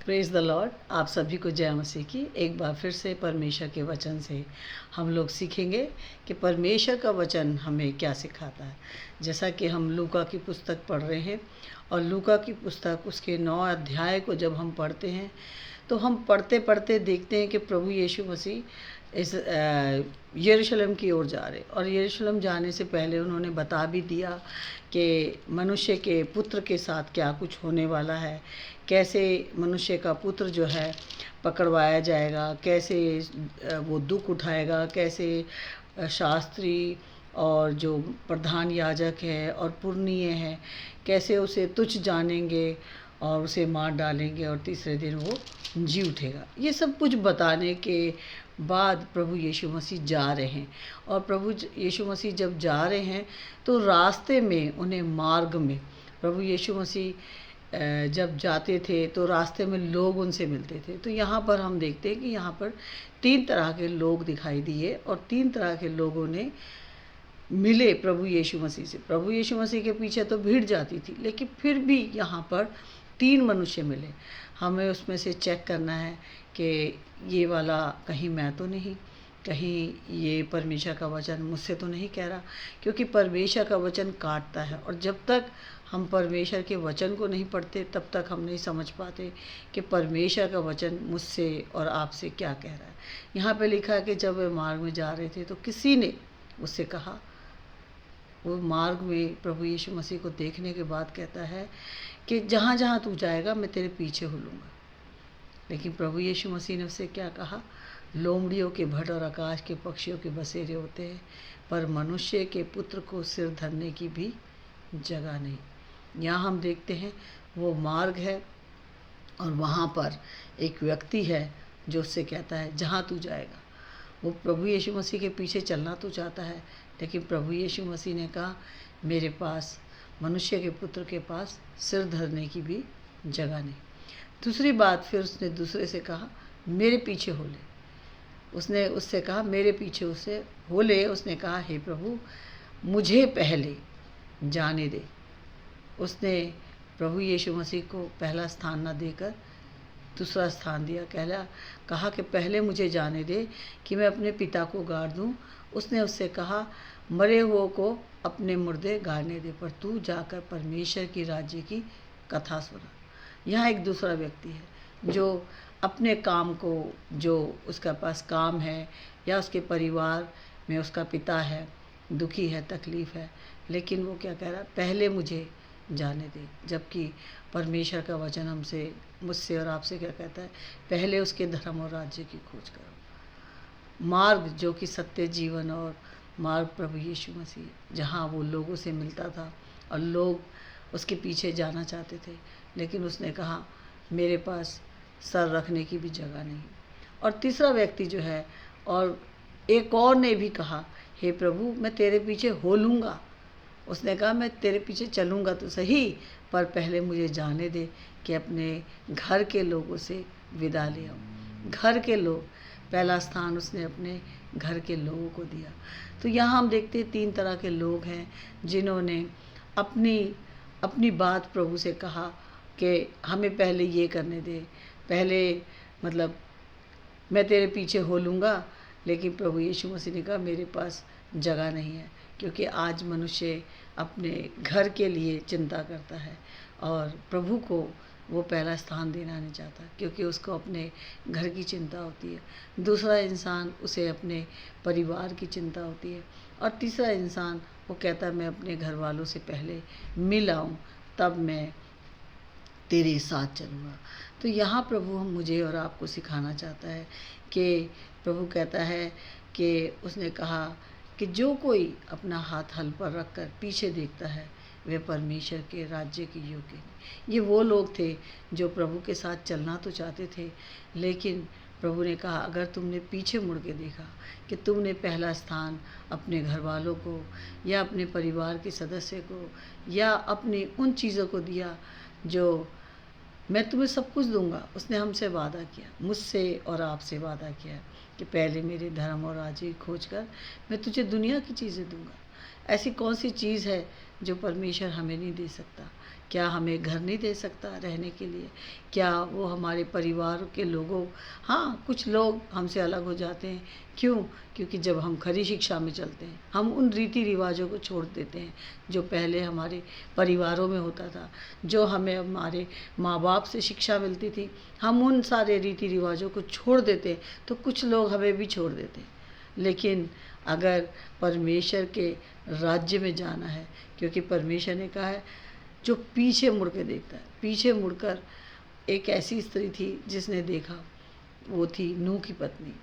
Praise the Lord. आप सभी को जय मसीह की। एक बार फिर से परमेश्वर के वचन से हम लोग सीखेंगे कि परमेश्वर का वचन हमें क्या सिखाता है। जैसा कि हम लूका की पुस्तक पढ़ रहे हैं और लूका की पुस्तक उसके 9 अध्याय को जब हम पढ़ते हैं तो हम पढ़ते पढ़ते देखते हैं कि प्रभु यीशु मसीह इस यरूशलेम की ओर जा रहे, और यरूशलेम जाने से पहले उन्होंने बता भी दिया कि मनुष्य के पुत्र के साथ क्या कुछ होने वाला है, कैसे मनुष्य का पुत्र जो है पकड़वाया जाएगा, कैसे वो दुख उठाएगा, कैसे शास्त्री और जो प्रधान याजक है और पुरनीय है कैसे उसे तुच्छ जानेंगे और उसे मार डालेंगे और तीसरे दिन वो जी उठेगा। ये सब कुछ बताने के बाद प्रभु यीशु मसीह जा रहे हैं, और प्रभु यीशु मसीह जब जा रहे हैं तो रास्ते में उन्हें मार्ग में प्रभु यीशु मसीह जब जाते थे तो रास्ते में लोग उनसे मिलते थे। तो यहाँ पर हम देखते हैं कि यहाँ पर 3 तरह के लोग दिखाई दिए और 3 तरह के लोगों ने मिले प्रभु यीशु मसीह से। प्रभु यीशु मसीह के पीछे तो भीड़ जाती थी, लेकिन फिर भी यहाँ पर 3 मनुष्य मिले। हमें उसमें से चेक करना है कि ये वाला कहीं मैं तो नहीं, कहीं ये परमेश्वर का वचन मुझसे तो नहीं कह रहा, क्योंकि परमेश्वर का वचन काटता है और जब तक हम परमेश्वर के वचन को नहीं पढ़ते तब तक हम नहीं समझ पाते कि परमेश्वर का वचन मुझसे और आपसे क्या कह रहा है। यहाँ पे लिखा है कि जब वे मार्ग में जा रहे थे तो किसी ने उससे कहा, वो मार्ग में प्रभु यीशु मसीह को देखने के बाद कहता है कि जहाँ जहाँ तू जाएगा मैं तेरे पीछे हो लूँगा। लेकिन प्रभु यीशु मसीह ने उससे क्या कहा, लोमड़ियों के भट और आकाश के पक्षियों के बसेरे होते हैं, पर मनुष्य के पुत्र को सिर धरने की भी जगह नहीं। यहाँ हम देखते हैं वो मार्ग है और वहाँ पर एक व्यक्ति है जो उससे कहता है जहाँ तू जाएगा। वो प्रभु यीशु मसीह के पीछे चलना तो चाहता है, लेकिन प्रभु यीशु मसीह ने कहा मेरे पास, मनुष्य के पुत्र के पास सिर धरने की भी जगह नहीं। दूसरी बात फिर उसने दूसरे से कहा मेरे पीछे हो ले। उसने उससे कहा मेरे पीछे उसे हो ले। उसने कहा हे प्रभु मुझे पहले जाने दे। उसने प्रभु यीशु मसीह को पहला स्थान न देकर दूसरा स्थान दिया। कहा कि पहले मुझे जाने दे कि मैं अपने पिता को गाड़ दूं। उसने उससे कहा मरे हुओं को अपने मुर्दे गाड़ने दे, पर तू जाकर परमेश्वर की राज्य की कथा सुना। यहाँ एक दूसरा व्यक्ति है जो अपने काम को, जो उसका पास काम है या उसके परिवार में उसका पिता है, दुखी है, तकलीफ़ है, लेकिन वो क्या कह रहा है, पहले मुझे जाने दे। जबकि परमेश्वर का वचन हमसे, मुझसे और आपसे क्या कहता है, पहले उसके धर्म और राज्य की खोज करो। मार्ग जो कि सत्य, जीवन और मार्ग प्रभु यीशु मसीह, जहाँ वो लोगों से मिलता था और लोग उसके पीछे जाना चाहते थे, लेकिन उसने कहा मेरे पास सर रखने की भी जगह नहीं। और तीसरा व्यक्ति जो है, और एक और ने भी कहा हे प्रभु मैं तेरे पीछे हो लूँगा। उसने कहा मैं तेरे पीछे चलूँगा तो सही, पर पहले मुझे जाने दे कि अपने घर के लोगों से विदा ले आऊँ। घर के लोग, पहला स्थान उसने अपने घर के लोगों को दिया। तो यहाँ हम देखते हैं 3 तरह के लोग हैं जिन्होंने अपनी बात प्रभु से कहा कि हमें पहले ये करने दे, पहले मतलब मैं तेरे पीछे हो लूँगा। लेकिन प्रभु यीशु मसीह ने कहा मेरे पास जगह नहीं है, क्योंकि आज मनुष्य अपने घर के लिए चिंता करता है और प्रभु को वो पहला स्थान देना नहीं चाहता, क्योंकि उसको अपने घर की चिंता होती है। दूसरा इंसान, उसे अपने परिवार की चिंता होती है, और तीसरा इंसान वो कहता है मैं अपने घर वालों से पहले मिल आऊँ तब मैं तेरे साथ चलूँगा। तो यहाँ प्रभु हम मुझे और आपको सिखाना चाहता है कि प्रभु कहता है कि उसने कहा कि जो कोई अपना हाथ हल पर रख कर पीछे देखता है वे परमेश्वर के राज्य के योग्य नहीं। ये वो लोग थे जो प्रभु के साथ चलना तो चाहते थे, लेकिन प्रभु ने कहा अगर तुमने पीछे मुड़ के देखा कि तुमने पहला स्थान अपने घर वालों को या अपने परिवार के सदस्य को या अपनी उन चीज़ों को दिया जो मैं तुम्हें सब कुछ दूंगा। उसने हमसे वादा किया, मुझसे और आपसे वादा किया कि पहले मेरे धर्म और राज्य की खोज कर, मैं तुझे दुनिया की चीज़ें दूंगा। ऐसी कौन सी चीज़ है जो परमेश्वर हमें नहीं दे सकता? क्या हमें घर नहीं दे सकता रहने के लिए? क्या वो हमारे परिवार के लोगों, हाँ, कुछ लोग हमसे अलग हो जाते हैं। क्यों? क्योंकि जब हम खरी शिक्षा में चलते हैं, हम उन रीति रिवाजों को छोड़ देते हैं जो पहले हमारे परिवारों में होता था, जो हमें हमारे माँ बाप से शिक्षा मिलती थी। हम उन सारे रीति रिवाजों को छोड़ देते हैं, तो कुछ लोग हमें भी छोड़ देते हैं। लेकिन अगर परमेश्वर के राज्य में जाना है, क्योंकि परमेश्वर ने कहा है, जो पीछे मुड़ के देखता है, पीछे मुड़कर, एक ऐसी स्त्री थी जिसने देखा, वो थी नूह की पत्नी,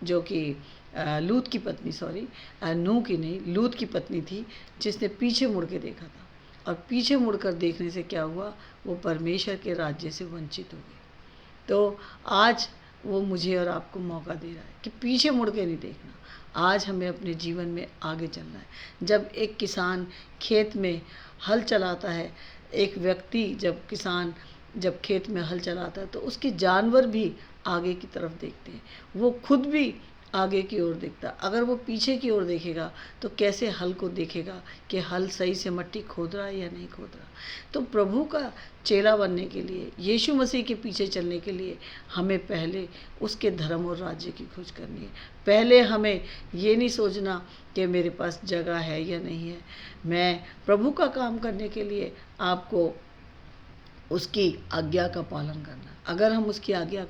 जो कि लूत की पत्नी, सॉरी, नूह की नहीं, लूत की पत्नी थी, जिसने पीछे मुड़ के देखा था। और पीछे मुड़कर देखने से क्या हुआ? वो परमेश्वर के राज्य से वंचित हो गई। तो आज वो मुझे और आपको मौका दे रहा है कि पीछे मुड़ के नहीं देखना। आज हमें अपने जीवन में आगे चलना है। जब एक किसान खेत में हल चलाता है, एक व्यक्ति जब खेत में हल चलाता है, तो उसके जानवर भी आगे की तरफ देखते हैं, वो खुद भी आगे की ओर देखता। अगर वो पीछे की ओर देखेगा तो कैसे हल को देखेगा कि हल सही से मट्टी खोद रहा है या नहीं खोद रहा। तो प्रभु का चेला बनने के लिए, यीशु मसीह के पीछे चलने के लिए, हमें पहले उसके धर्म और राज्य की खोज करनी है। पहले हमें ये नहीं सोचना कि मेरे पास जगह है या नहीं है। मैं प्रभु का काम करने के लिए आपको उसकी आज्ञा का पालन करना। अगर हम उसकी आज्ञा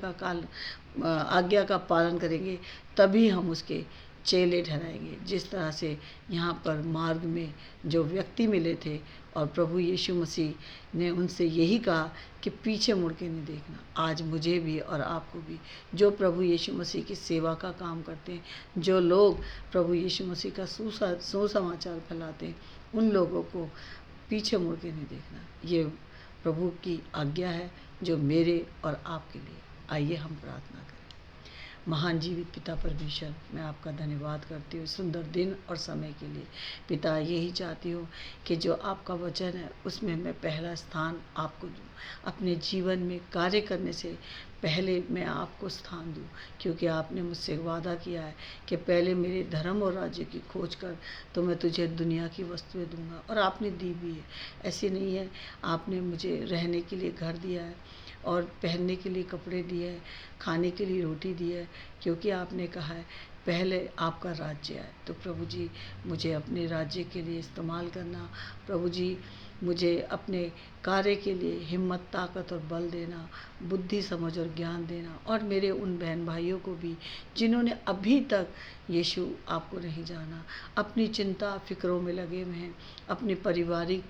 का पालन करेंगे, तभी हम उसके चेले ठहराएंगे। जिस तरह से यहाँ पर मार्ग में जो व्यक्ति मिले थे, और प्रभु यीशु मसीह ने उनसे यही कहा कि पीछे मुड़ के नहीं देखना। आज मुझे भी और आपको भी, जो प्रभु यीशु मसीह की सेवा का काम करते हैं, जो लोग प्रभु यीशु मसीह का सुसमाचार फैलाते हैं, उन लोगों को पीछे मुड़ के नहीं देखना। ये प्रभु की आज्ञा है जो मेरे और आपके लिए। आइए हम प्रार्थना करें। महान जीवित पिता परमेश्वर, मैं आपका धन्यवाद करती हूँ सुंदर दिन और समय के लिए। पिता, यही चाहती हूँ कि जो आपका वचन है उसमें मैं पहला स्थान आपको दूँ। अपने जीवन में कार्य करने से पहले मैं आपको स्थान दूँ, क्योंकि आपने मुझसे वादा किया है कि पहले मेरे धर्म और राज्य की खोज कर, तो मैं तुझे दुनिया की वस्तुएं दूंगा। और आपने दी भी है। ऐसी नहीं है, आपने मुझे रहने के लिए घर दिया है, और पहनने के लिए कपड़े दिए हैं, खाने के लिए रोटी दी है, क्योंकि आपने कहा है पहले आपका राज्य है। तो प्रभु जी, मुझे अपने राज्य के लिए इस्तेमाल करना। प्रभु जी, मुझे अपने कार्य के लिए हिम्मत, ताकत और बल देना, बुद्धि, समझ और ज्ञान देना। और मेरे उन बहन भाइयों को भी जिन्होंने अभी तक यीशु आपको नहीं जाना, अपनी चिंता फिक्रों में लगे हुए हैं, अपनी पारिवारिक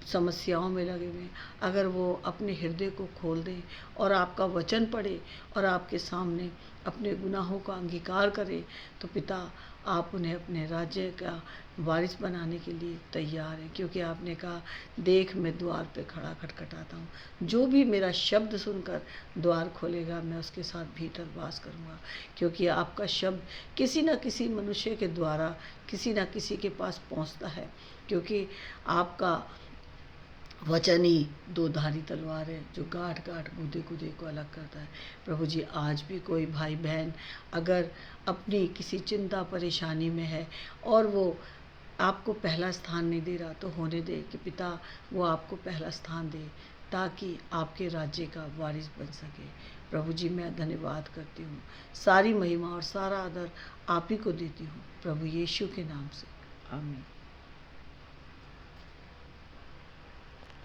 समस्याओं में लगे हुए हैं, अगर वो अपने हृदय को खोल दें और आपका वचन पढ़े और आपके सामने अपने गुनाहों का अंगीकार करें, तो पिता, आप उन्हें अपने राज्य का वारिस बनाने के लिए तैयार हैं। क्योंकि आपने कहा, देख मैं द्वार पे खड़ा खटखटाता हूँ, जो भी मेरा शब्द सुनकर द्वार खोलेगा, मैं उसके साथ भीतर वास करूँगा। क्योंकि आपका शब्द किसी न किसी मनुष्य के द्वारा किसी न किसी के पास पहुँचता है, क्योंकि आपका वचन ही दो धारी तलवार है, जो गांठ गांठ गूदे गूदे को अलग करता है। प्रभु जी, आज भी कोई भाई बहन अगर अपनी किसी चिंता परेशानी में है और वो आपको पहला स्थान नहीं दे रहा, तो होने दे कि पिता वो आपको पहला स्थान दे, ताकि आपके राज्य का वारिस बन सके। प्रभु जी, मैं धन्यवाद करती हूँ, सारी महिमा और सारा आदर आप ही को देती हूँ, प्रभु यीशु के नाम से, आमीन।